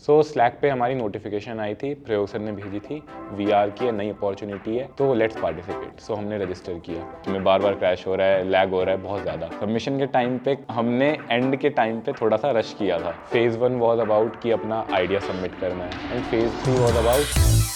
Slack पे हमारी notification आई थी, प्रयोग सर ने भेजी थी, वीआर की नई अपॉर्चुनिटी है तो लेट्स पार्टिसिपेट। हमने रजिस्टर किया। हमें बार बार क्रैश हो रहा है, लैग हो रहा है बहुत ज़्यादा। सबमिशन के टाइम पे हमने एंड के टाइम पे थोड़ा सा रश किया था। फेज़ 1 वॉज अबाउट कि अपना आइडिया सबमिट करना है and phase 3 was about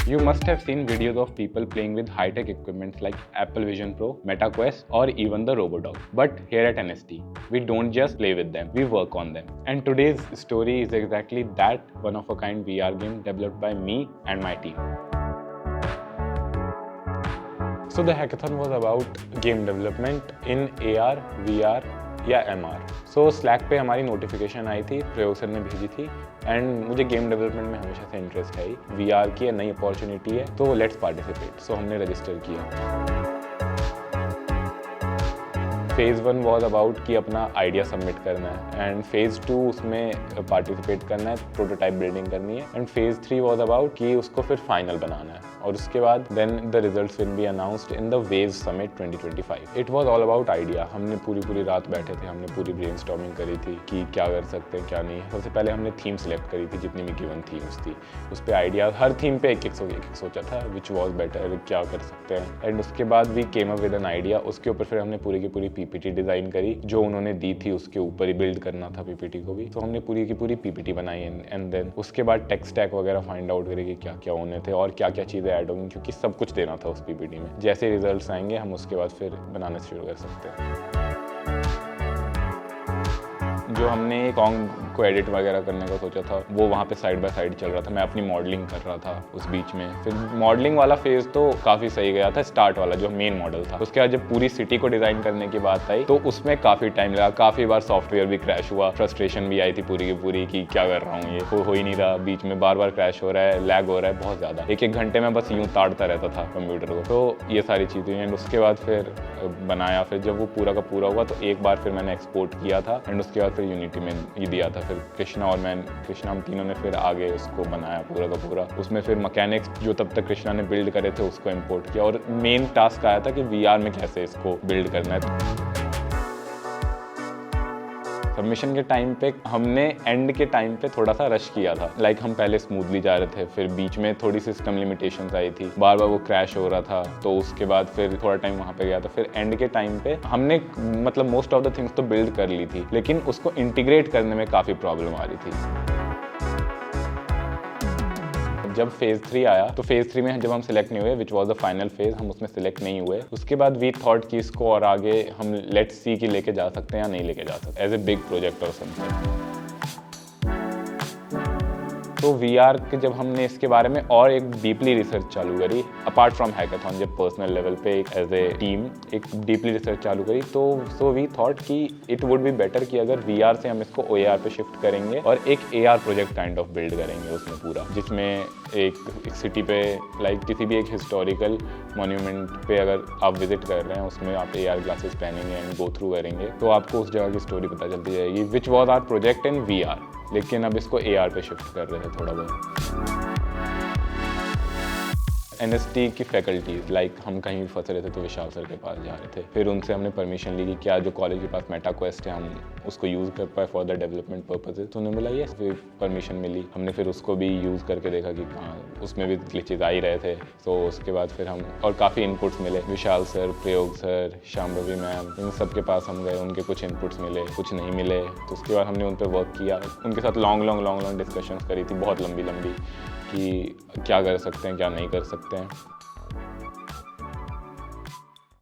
You must have seen videos of people playing with high-tech equipment like Apple Vision Pro, Meta Quest, or even the Robodog. But here at NST, we don't just play with them, we work on them. And today's story is exactly that one-of-a-kind VR game developed by me and my team. So the hackathon was about game development in AR, VR, या MR। Slack पे हमारी notification आई थी, प्रयोग sir ने भेजी थी and मुझे game development में हमेशा से इंटरेस्ट है ही। VR की नई अपॉर्चुनिटी है तो लेट्स पार्टिसिपेट। हमने रजिस्टर किया। फेज़ 1 वॉज अबाउट कि अपना आइडिया सबमिट करना है एंड फेज़ 2 उसमें पार्टिसिपेट करना है, प्रोटोटाइप बिल्डिंग करनी है एंड फेज़ 3 वॉज अबाउट कि उसको फिर फाइनल बनाना है और उसके बाद then the results will be announced in the waves summit 2025। It was all about idea. हमने पूरी रात बैठे थे, हमने पूरी ब्रेनस्टॉर्मिंग करी थी कि क्या कर सकते हैं क्या नहीं। सबसे पहले हमने थीम सेलेक्ट करी थी, जितनी भी गिवन थीम्स थी उस पर आइडिया, हर थीम पे एक एक सोचा था विच वॉज बेटर, क्या कर सकते हैं एंड उसके बाद we came up with an idea. उसके ऊपर फिर हमने पूरी की पूरी पीपीटी डिजाइन करी, जो उन्होंने दी थी उसके ऊपर ही बिल्ड करना था पीपीटी को भी। तो हमने पूरी की पूरी पीपीटी बनाई एंड देन उसके बाद टेक स्टैक वगैरह फाइंड आउट करें कि क्या क्या होने थे और क्या क्या चीज़ें ऐड होंगी, क्योंकि सब कुछ देना था उस पीपीटी में। जैसे रिजल्ट्स आएंगे हम उसके बाद फिर बनाना शुरू कर सकते हैं। जो हमने सॉन्ग को एडिट वगैरह करने का सोचा था वो वहाँ पे साइड बाय साइड चल रहा था। मैं अपनी मॉडलिंग कर रहा था उस बीच में। फिर मॉडलिंग वाला फेज तो काफ़ी सही गया था, स्टार्ट वाला जो मेन मॉडल था। उसके बाद जब पूरी सिटी को डिज़ाइन करने की बात आई तो उसमें काफ़ी टाइम लगा, काफ़ी बार सॉफ्टवेयर भी क्रैश हुआ, फ्रस्ट्रेशन भी आई थी पूरी की पूरी कि क्या कर रहा हूँ, ये हो ही नहीं रहा, बीच में बार बार क्रैश हो रहा है, लैग हो रहा है बहुत ज़्यादा। एक घंटे में बस यूँ ताड़ता रहता था कंप्यूटर को। तो ये सारी चीज़ें एंड उसके बाद फिर बनाया। फिर जब वो पूरा का पूरा हुआ तो एक बार फिर मैंने एक्सपोर्ट किया था एंड उसके बाद फिर यूनिटी में दिया था। फिर कृष्णा और हम तीनों ने फिर आगे उसको बनाया पूरा का पूरा। उसमें फिर मैकेनिक्स जो तब तक कृष्णा ने बिल्ड करे थे उसको इंपोर्ट किया और मेन टास्क आया था कि VR में कैसे इसको बिल्ड करना है। सबमिशन के टाइम पे हमने एंड के टाइम पे थोड़ा सा रश किया था। हम पहले स्मूथली जा रहे थे, फिर बीच में थोड़ी सिस्टम लिमिटेशंस आई थी, बार बार वो क्रैश हो रहा था, तो उसके बाद फिर थोड़ा टाइम वहाँ पे गया था। फिर एंड के टाइम पे हमने मतलब मोस्ट ऑफ द थिंग्स तो बिल्ड कर ली थी, लेकिन उसको इंटीग्रेट करने में काफ़ी प्रॉब्लम आ रही थी। जब फेज़ 3 आया तो फेज़ 3 में जब हम सिलेक्ट नहीं हुए, which was the final phase, हम उसमें सिलेक्ट नहीं हुए। उसके बाद वी थॉट कि इसको और आगे हम लेट्स सी कि लेके जा सकते हैं या नहीं लेके जा सकते एज ए बिग प्रोजेक्ट और समथिंग। तो VR के जब हमने इसके बारे में और एक डीपली रिसर्च चालू करी, अपार्ट फ्रॉम हैकाथॉन, जब पर्सनल लेवल पे एक एज ए टीम एक डीपली रिसर्च चालू करी, तो सो वी थॉट कि इट वुड बी बेटर कि अगर VR से हम इसको OAR पे शिफ्ट करेंगे और एक AR project kind of build करेंगे उसमें पूरा, जिसमें एक सिटी पे किसी भी एक हिस्टोरिकल मॉन्यूमेंट पे अगर आप विजिट कर रहे हैं, उसमें आप AR ग्लासेस पहनेंगे एंड गो थ्रू करेंगे तो आपको उस जगह की स्टोरी पता चलती जाएगी, which was our project in VR। लेकिन अब इसको AR पे शिफ्ट कर रहे थे थोड़ा बहुत। NST की फैकल्टीज हम कहीं भी फंस रहे थे तो विशाल सर के पास जा रहे थे। फिर उनसे हमने परमिशन ली कि क्या जो कॉलेज के पास मेटा क्वेस्ट है हम उसको यूज़ कर पाए फॉर द डेवलपमेंट पर्पसेज। तो उन्होंने बोला ये, फिर परमिशन मिली। हमने फिर उसको भी यूज़ करके देखा कि हाँ उसमें भी ग्लिचेज आ ही रहे थे। तो उसके बाद फिर हम और काफ़ी इनपुट्स मिले, विशाल सर, प्रयोग सर, शाम्भवी मैम, इन सब के पास हम गए, उनके कुछ इनपुट्स मिले, कुछ नहीं मिले। तो उसके बाद हमने उन पर वर्क किया, उनके साथ लॉन्ग डिस्कशंस करी थी, बहुत लंबी कि क्या कर सकते हैं क्या नहीं कर सकते हैं।